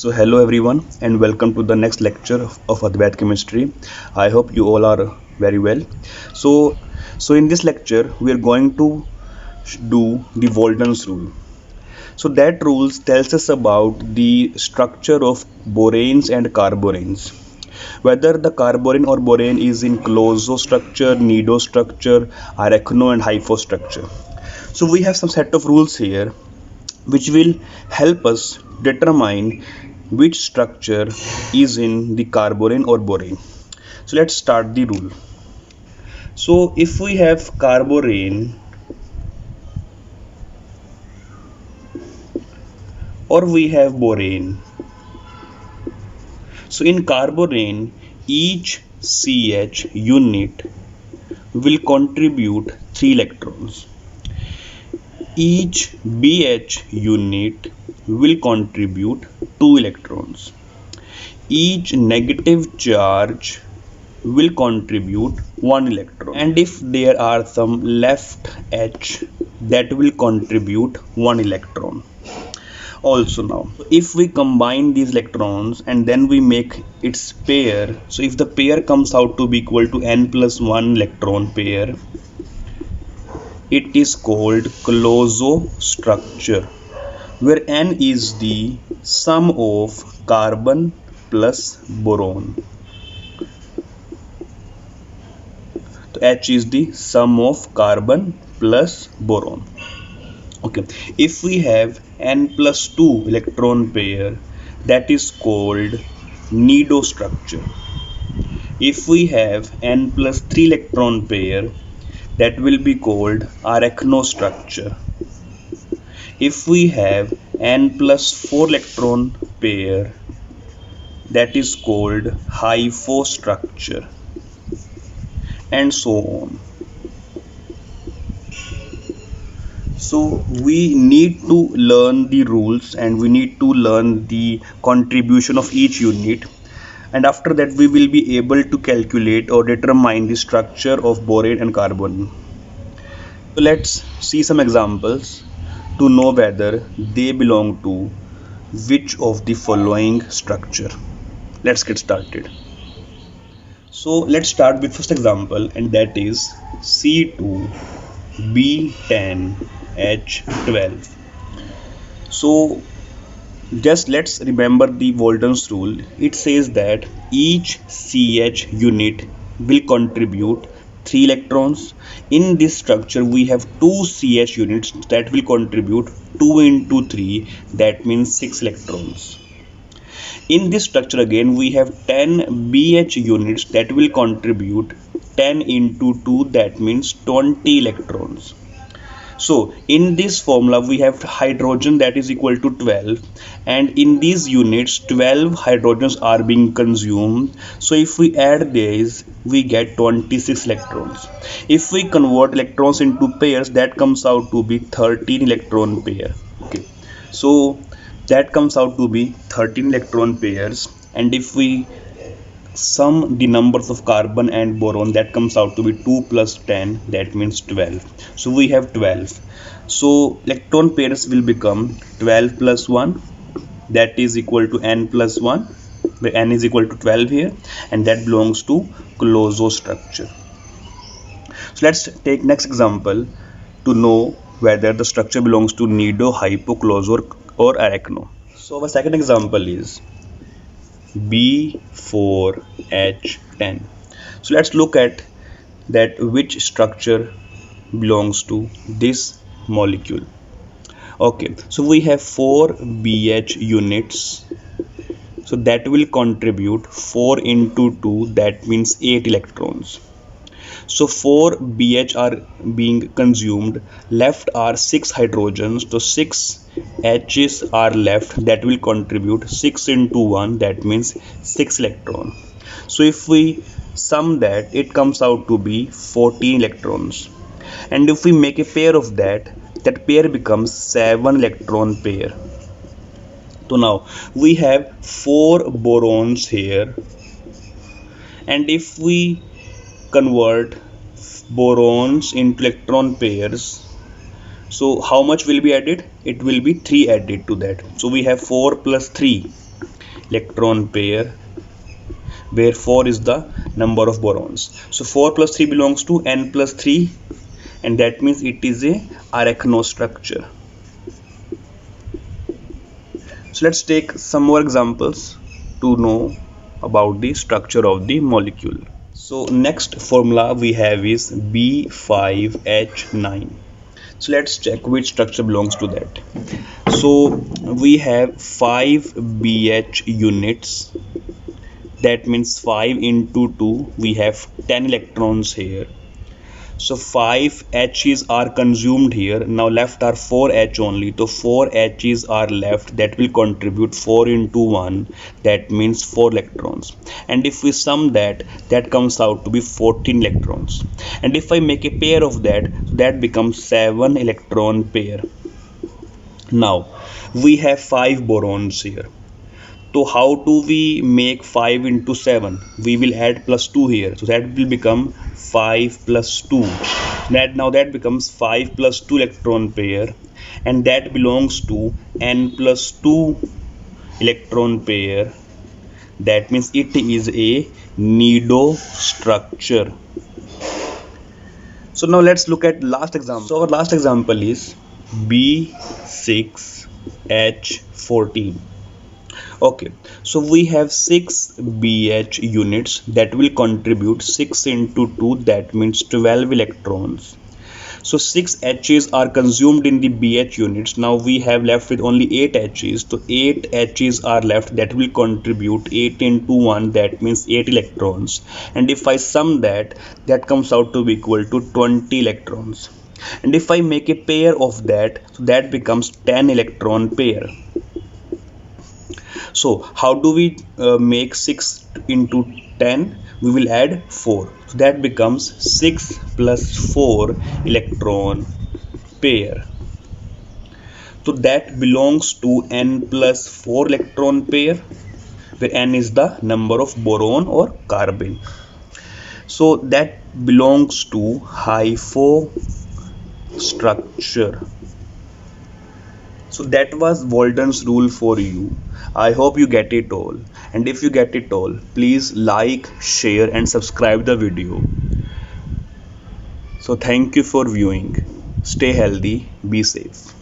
So hello everyone and welcome to the next lecture of Advait Chemistry. I hope you all are very well. So in this lecture we are going to do the Walden's rule. So that rule tells us about the structure of boranes and carboranes. Whether the carborane or borane is in closo structure, nido structure, arachno and hypho structure. So we have some set of rules here which will help us determine which structure is in the carborane or borane. So let's start the rule. So if we have carborane or we have borane, so in carborane each CH unit will contribute 3 electrons. Each BH unit will contribute 2 electrons. Each negative charge will contribute 1 electron, and if there are some left H, that will contribute 1 electron. Also now, if we combine these electrons and then we make its pair, so if the pair comes out to be equal to n plus 1 electron pair, it is called closo structure, where n is the sum of carbon plus boron. So H is the sum of carbon plus boron. Okay, if we have n plus 2 electron pair, that is called nido structure. If we have n plus 3 electron pair, that will be called arachno structure. If we have n plus 4 electron pair, that is called hypho structure, and so on. So we need to learn the rules and we need to learn the contribution of each unit, and after that we will be able to calculate or determine the structure of borane and carbon. So let's see some examples to know whether they belong to which of the following structure. Let's get started. So let's start with first example, and that is C2B10H12. So just let's remember the Walden's rule. It says that each CH unit will contribute 3 electrons. In this structure we have 2 CH units that will contribute 2 into 3, that means 6 electrons. In this structure again we have 10 BH units that will contribute 10 into 2, that means 20 electrons. So in this formula we have hydrogen that is equal to 12, and in these units 12 hydrogens are being consumed. So if we add these we get 26 electrons. If we convert electrons into pairs, that comes out to be 13 electron pair. Okay, so that comes out to be 13 electron pairs, and if we sum the numbers of carbon and boron, that comes out to be 2 plus 10, that means 12. So we have 12. So electron pairs will become 12 plus 1, that is equal to n plus 1, where n is equal to 12 here, and that belongs to closo structure. So let's take next example to know whether the structure belongs to nido, hypo, closo or arachno. So our second example is B4H10. So let's look at that which structure belongs to this molecule. Okay, so we have 4 BH units, so that will contribute 4 into 2, that means 8 electrons. So 4 BH are being consumed, left are 6 hydrogens, so 6 H's are left, that will contribute 6 into 1, that means 6 electron. So if we sum that, it comes out to be 14 electrons, and if we make a pair of that pair becomes 7 electron pair. So now we have 4 borons here, and if we convert borons into electron pairs, so how much will be added? It will be 3 added to that. So we have 4 plus 3, electron pair, where 4 is the number of borons. So 4 plus 3 belongs to n plus 3, and that means it is a arachno structure. So let's take some more examples to know about the structure of the molecule. So next formula we have is B5H9. So let's check which structure belongs to that. So we have 5 BH units, that means 5 into 2, we have 10 electrons here. So 5 H's are consumed here. Now left are 4 H only. So 4 H's are left, that will contribute 4 into 1, that means 4 electrons. And if we sum that, that comes out to be 14 electrons. And if I make a pair of that, that becomes 7 electron pair. Now we have 5 borons here. So how do we make 5 into 7? We will add plus 2 here. So that will become 5 plus 2. Now that becomes 5 plus 2 electron pair, and that belongs to n plus 2 electron pair. That means it is a nido structure. So now let's look at last example. So our last example is B6H14. Okay, so we have 6 BH units that will contribute 6 into 2, that means 12 electrons. So 6 H's are consumed in the BH units. Now we have left with only 8 H's. So 8 H's are left, that will contribute 8 into 1, that means 8 electrons. And if I sum that, that comes out to be equal to 20 electrons. And if I make a pair of that, so that becomes 10 electron pair. So how do we make 6 into 10? We will add 4. So that becomes 6 plus 4 electron pair. So that belongs to n plus 4 electron pair, where n is the number of boron or carbon. So that belongs to hypho structure. So that was Walden's rule for you. I hope you get it all. And if you get it all, please like, share and subscribe the video. So thank you for viewing. Stay healthy, be safe.